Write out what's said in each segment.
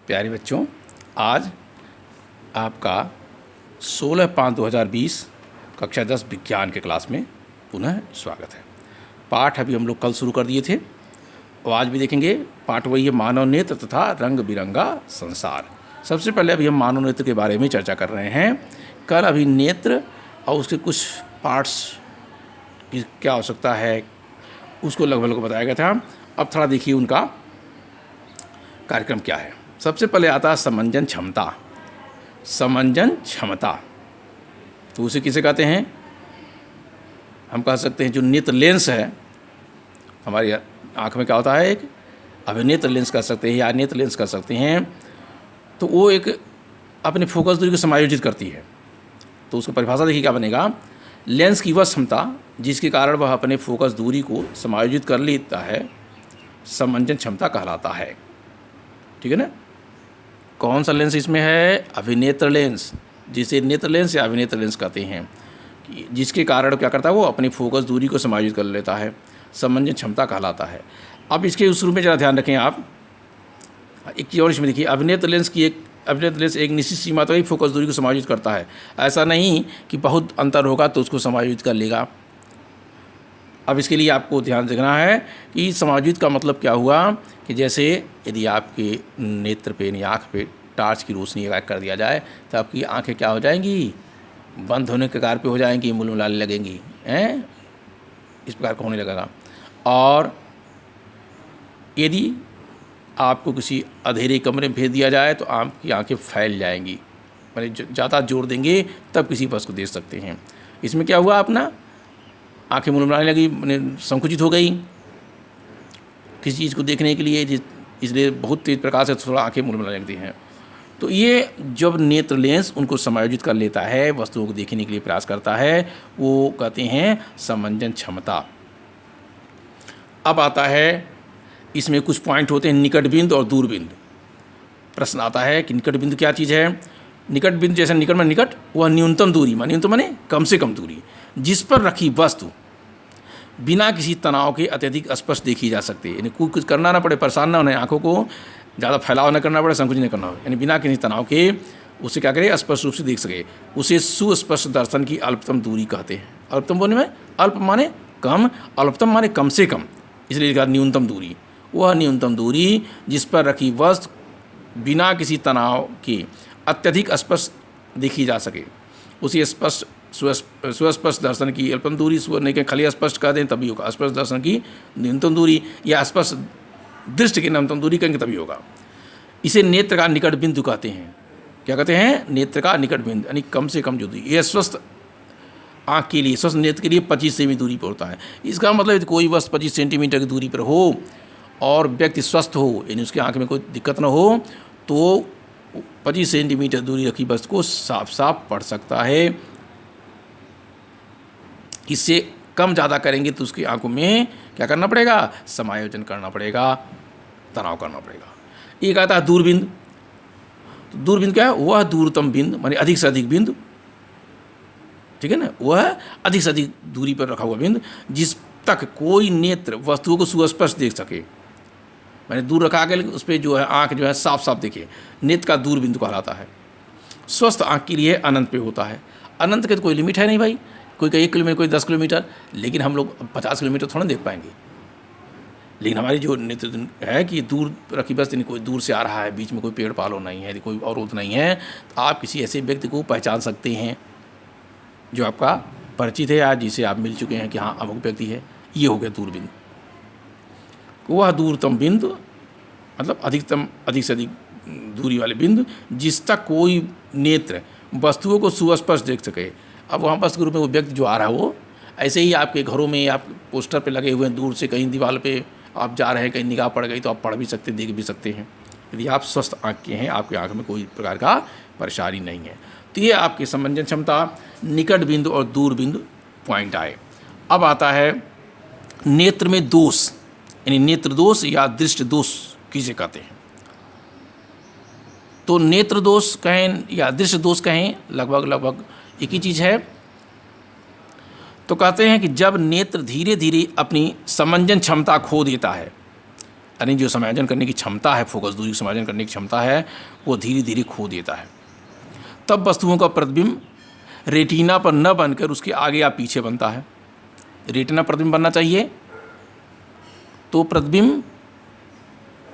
प्यारे बच्चों, आज आपका 16/5/2020 कक्षा 10 विज्ञान के क्लास में पुनः स्वागत है। पाठ अभी हम लोग कल शुरू कर दिए थे और आज भी देखेंगे। पाठ वही है, मानव नेत्र तथा रंग बिरंगा संसार। सबसे पहले अभी हम मानव नेत्र के बारे में चर्चा कर रहे हैं। कल अभी नेत्र और उसके कुछ पार्ट्स की क्या आवश्यकता है उसको लगभग बताया गया था। अब थोड़ा देखिए उनका कार्यक्रम क्या है। सबसे पहले आता है समंजन क्षमता। समंजन क्षमता तो उसे किसे कहते हैं? हम कह सकते हैं जो नेत्र लेंस है हमारी आँख में, क्या होता है, एक अभिनेत्र लेंस कह सकते हैं या नेत्र लेंस कह सकते हैं। तो वो एक अपने फोकस दूरी को समायोजित करती है। तो उसकी परिभाषा देखिए क्या बनेगा। लेंस की वह क्षमता जिसके कारण वह अपने फोकस दूरी को समायोजित कर लेता है समंजन क्षमता कहलाता है। ठीक है ना। कौन सा लेंस इसमें है? अभिनेत्र लेंस, जिसे नेत्र लेंस या अभिनेत्र लेंस कहते हैं, जिसके कारण क्या करता है वो अपनी फोकस दूरी को समायोजित कर लेता है, समंजन क्षमता कहलाता है। अब इसके शुरू में ज़रा ध्यान रखें आप, एक चीज़ और इसमें देखिए। अभिनेत्र लेंस एक निश्चित सीमा तक ही फोकस दूरी को समायोजित करता है। ऐसा नहीं कि बहुत अंतर होगा तो उसको समायोजित कर लेगा। अब इसके लिए आपको ध्यान रखना है कि समायोजित का मतलब क्या हुआ कि जैसे यदि आपके नेत्र पे यानी आँख पे टार्च की रोशनी लगा कर दिया जाए तो आपकी आंखें क्या हो जाएंगी? बंद होने के कगार पे हो जाएंगी, मुलमुलाने लगेंगी, हैं, इस प्रकार का होने लगेगा। और यदि आपको किसी अंधेरे कमरे में भेज दिया जाए तो आपकी आंखें फैल जाएंगी, माने ज़्यादा जोर देंगे तब किसी वस्तु को देख सकते हैं। इसमें क्या हुआ, अपना आंखें मुलमुलाने लगी, मैंने संकुचित हो गई किसी चीज़ को देखने के लिए, इसलिए बहुत तेज़ प्रकाश से थोड़ा आंखें मुलमुलाने लगती हैं। तो ये जब नेत्र लेंस उनको समायोजित कर लेता है, वस्तुओं को देखने के लिए प्रयास करता है, वो कहते हैं समंजन क्षमता। अब आता है, इसमें कुछ पॉइंट होते हैं, निकट बिंदु और दूर बिंदु। प्रश्न आता है कि निकट बिंदु क्या चीज़ है? निकट बिंदु जैसे निकट में निकट, वह न्यूनतम दूरी, न्यूनतम माने कम से कम दूरी, जिस पर रखी वस्तु बिना किसी तनाव के अत्यधिक स्पष्ट देखी जा सकती है। यानी कुछ करना ना पड़े, परेशान ना होने, आंखों को ज़्यादा फैलाव न करना पड़े, संकुचित नहीं करना हो, यानी बिना किसी तनाव के उसे क्या करे, स्पष्ट रूप से देख सके। उसे सुस्पष्ट दर्शन की अल्पतम दूरी कहते हैं। अल्पतम बोलने में, अल्प माने कम, अल्पतम माने कम से कम, इसलिए कहा न्यूनतम दूरी। वह न्यूनतम दूरी जिस पर रखी वस्तु बिना किसी तनाव के अत्यधिक स्पष्ट देखी जा सके, उसे स्पष्ट सुस्पष्ट दर्शन की अल्पतम दूरी, नहीं कि खाली स्पष्ट कर दें तभी होगा। स्पष्ट दर्शन की न्यूनतम दूरी या स्पष्ट दृष्टि की न्यूनतम दूरी कहेंगे तभी होगा। इसे नेत्र का निकट बिंदु कहते हैं। क्या कहते हैं? नेत्र का निकट बिंदु, यानी कम से कम जो दूरी। यह स्वस्थ आँख के लिए, स्वस्थ नेत्र के लिए 25 सेमी दूरी पर होता है। इसका मतलब कोई वस्तु 25 सेंटीमीटर की दूरी पर हो और व्यक्ति स्वस्थ हो, यानी उसकी आँख में कोई दिक्कत न हो, तो 25 सेंटीमीटर दूरी रखी वस्तु को साफ साफ पढ़ सकता है। इससे कम ज़्यादा करेंगे तो उसकी आंखों में क्या करना पड़ेगा? समायोजन करना पड़ेगा, तनाव करना पड़ेगा। एक आता है दूरबिंदु। तो दूरबिंदु क्या है? वह दूरतम बिंदु, माने अधिक से अधिक बिंदु, ठीक है ना, वह अधिक से अधिक दूरी पर रखा हुआ बिंदु जिस तक कोई नेत्र वस्तुओं को सुस्पष्ट देख सके। मैंने दूर रखा के उस पर जो है आँख जो है साफ साफ देखे, नेत्र का दूरबिंदु कहलाता है। स्वस्थ आँख के लिए अनंत पे होता है। अनंत के तो कोई लिमिट है नहीं भाई, कोई का 1 किलोमीटर, कोई 10 किलोमीटर, लेकिन हम लोग 50 किलोमीटर थोड़ा देख पाएंगे। लेकिन हमारी जो नेत्र है कि दूर रखी बस, कोई दूर से आ रहा है, बीच में कोई पेड़ पालो नहीं है, कोई अवरोध नहीं है, तो आप किसी ऐसे व्यक्ति को पहचान सकते हैं जो आपका परिचित है या जिसे आप मिल चुके हैं कि हाँ अमुक व्यक्ति है। ये हो गया दूरबिंदु। वह दूरतम बिंदु मतलब अधिक से अधिक दूरी वाले बिंदु जिस तक कोई नेत्र वस्तुओं को सुस्पष्ट देख सके। अब वहाँ वस्तु के रूप में वो व्यक्ति जो आ रहा है, वो ऐसे ही आपके घरों में आप पोस्टर पे लगे हुए हैं, दूर से कहीं दीवार पे आप जा रहे हैं, कहीं निगाह पड़ गई तो आप पढ़ भी सकते, देख भी सकते हैं, यदि आप स्वस्थ आँख के हैं, आपकी आँख में कोई प्रकार का परेशानी नहीं है। तो ये आपकी समंजन क्षमता, निकट बिंदु और दूर बिंदु पॉइंट आए। अब आता है नेत्र में दोष, यानी नेत्र दोष या दृष्टि दोष किसे कहते हैं। तो नेत्र दोष कहें या दृष्टि दोष कहें, लगभग एक ही चीज़ है। तो कहते हैं कि जब नेत्र धीरे धीरे अपनी समंजन क्षमता खो देता है, यानी जो समायोजन करने की क्षमता है, फोकस दूरी समायोजन करने की क्षमता है, वो धीरे धीरे खो देता है। तब वस्तुओं का प्रतिबिंब रेटिना पर न बनकर उसके आगे या पीछे बनता है। रेटिना प्रतिबिंब बनना चाहिए तो प्रतिबिंब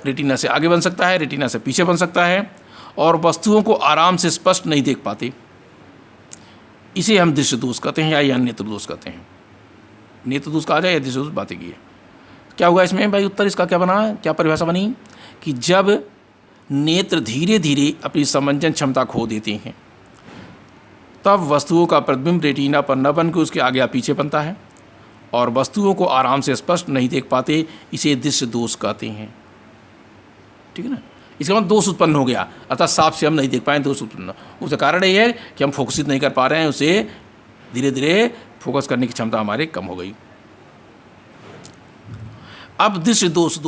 रेटिना से आगे बन सकता है, रेटिना से पीछे बन सकता है, और वस्तुओं को आराम से स्पष्ट नहीं देख पाते। इसे हम दृश्य दोष कहते हैं या नेत्र दोष कहते हैं। नेत्र दोष कहा जाए या दृश्य दोष, बातें की है। क्या हुआ इसमें भाई? उत्तर इसका क्या बना, क्या परिभाषा बनी कि जब नेत्र धीरे धीरे अपनी समंजन क्षमता खो देते हैं तब वस्तुओं का प्रतिबिंब रेटिना पर न बनकर उसके आगे या पीछे बनता है और वस्तुओं को आराम से स्पष्ट नहीं देख पाते। इसे दृश्य दोष कहते हैं। ठीक है ना? इसका मतलब दोष उत्पन्न हो गया, अर्थात साफ से हम नहीं देख पाए, दोष उत्पन्न। उसका कारण ये है कि हम फोकसित नहीं कर पा रहे हैं, उसे धीरे धीरे फोकस करने की क्षमता हमारे कम हो गई। अब दृश्य दोष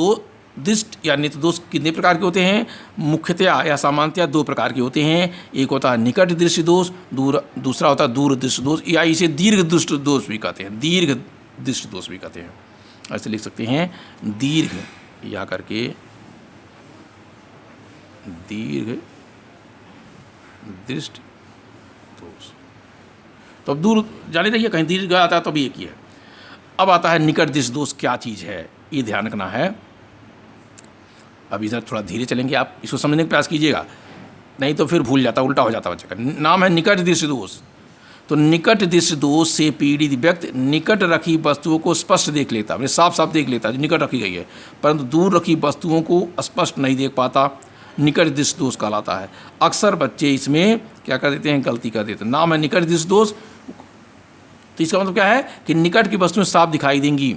दृष्ट या नेत्र दोष कितने प्रकार के होते हैं? मुख्यतया या सामान्यतया दो प्रकार के होते हैं। एक होता है निकट दृश्य दोष, दूसरा होता है दूर दृश्य दोष, या इसे दीर्घ दृष्टि दोष भी कहते हैं। दीर्घ दृष्टि दोष भी कहते हैं। ऐसे लिख सकते हैं दीर्घ या करके दीर्घ दृष्टि दोष। तो अब दूर जाने रहिए, कहीं दीर्घ आता है तो भी एक ही है। अब आता है निकट दृश्य दोष। क्या चीज़ है ये ध्यान रखना है। अब इधर थोड़ा धीरे चलेंगे, आप इसको समझने का प्रयास कीजिएगा, नहीं तो फिर भूल जाता, उल्टा हो जाता बच्चे का। नाम है निकट दृश्य दोष। तो निकट दृश्य दोष से पीड़ित व्यक्ति निकट रखी वस्तुओं को स्पष्ट देख लेता, मैंने साफ साफ देख लेता जो निकट रखी गई है, परंतु दूर रखी वस्तुओं को स्पष्ट नहीं देख पाता। निकट दृश्य दोष कहलाता है। अक्सर बच्चे इसमें क्या कर देते हैं? गलती कर देते हैं। नाम है निकट दृश्य दोष। तो इसका मतलब क्या है कि निकट की वस्तुएं साफ दिखाई देंगी,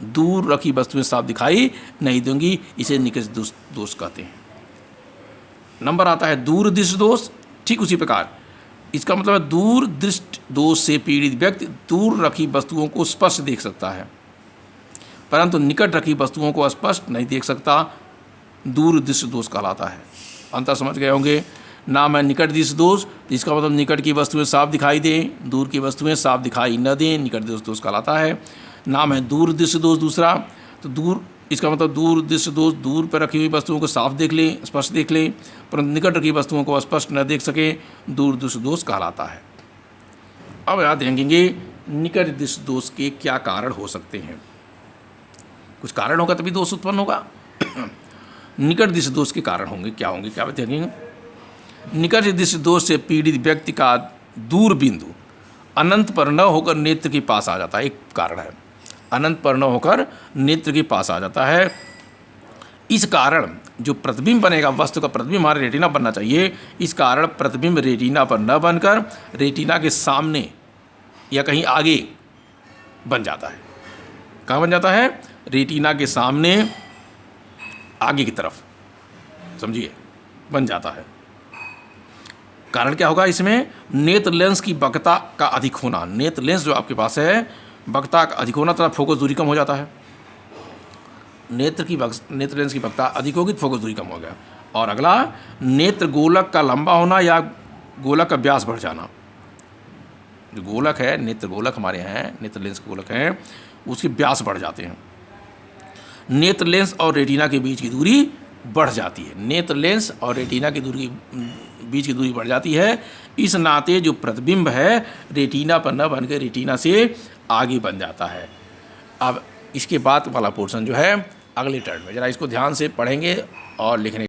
दूर रखी वस्तुएं साफ दिखाई नहीं देंगी, इसे निकट दोष कहते हैं। नंबर आता है दूर दृश्य दोष। ठीक उसी प्रकार इसका मतलब है दूर दृष्टि दोष से पीड़ित व्यक्ति दूर रखी वस्तुओं को स्पष्ट देख सकता है, परंतु निकट रखी वस्तुओं को स्पष्ट नहीं देख सकता। दूर दृश्य दोष कहलाता है। अंतर समझ गए होंगे। नाम है निकट दृश्य दोष। तो इसका मतलब निकट की वस्तुएं साफ दिखाई दें, दूर की वस्तुएं साफ दिखाई न दें, निकट दृश्य दोष कहलाता है। नाम है दूर दृश्य दोष दूसरा। तो दूर, इसका मतलब दूर दृश्य दोष, दूर पर रखी हुई वस्तुओं को साफ देख लें, स्पष्ट देख लें, परंतु निकट रखी वस्तुओं को स्पष्ट न देख सके, दूर दृश्य दोष कहलाता है। अब याद देखेंगे निकट दृश्य दोष के क्या कारण हो सकते हैं। कुछ कारण होगा तभी दोष उत्पन्न होगा। निकट दृश्य दोष के कारण होंगे, क्या होंगे, क्या देखेंगे। निकट दृश्य दोष से पीड़ित व्यक्ति का दूर बिंदु अनंत पर न होकर नेत्र के पास आ जाता है। एक कारण है, अनंत पर न होकर नेत्र के पास आ जाता है। इस कारण जो प्रतिबिंब बनेगा, वस्तु का प्रतिबिंब हमारे रेटिना बनना चाहिए, इस कारण प्रतिबिंब रेटिना पर न बनकर रेटिना के सामने या कहीं आगे बन जाता है। कहाँ बन जाता है? रेटिना के सामने आगे की तरफ, समझिए, बन जाता है। कारण क्या होगा इसमें? नेत्र लेंस की वक्रता का अधिक होना। नेत्र लेंस जो आपके पास है, वक्रता का अधिक होना तथा फोकस दूरी कम हो जाता है। नेत्र लेंस की वक्रता अधिक होगी तो फोकस दूरी कम हो गया। और अगला, नेत्र गोलक का लंबा होना या गोलक का व्यास बढ़ जाना। जो गोलक है, नेत्र गोलक हमारे यहाँ है, नेत्र लेंस के गोलक हैं, उसके व्यास बढ़ जाते हैं। नेत्र लेंस और रेटिना के बीच की दूरी बढ़ जाती है। नेत्र लेंस और रेटिना की दूरी, बीच की दूरी बढ़ जाती है। इस नाते जो प्रतिबिंब है रेटिना पर न बनकर रेटिना से आगे बन जाता है। अब इसके बाद वाला पोर्शन जो है अगले टर्न में, जरा इसको ध्यान से पढ़ेंगे और लिखने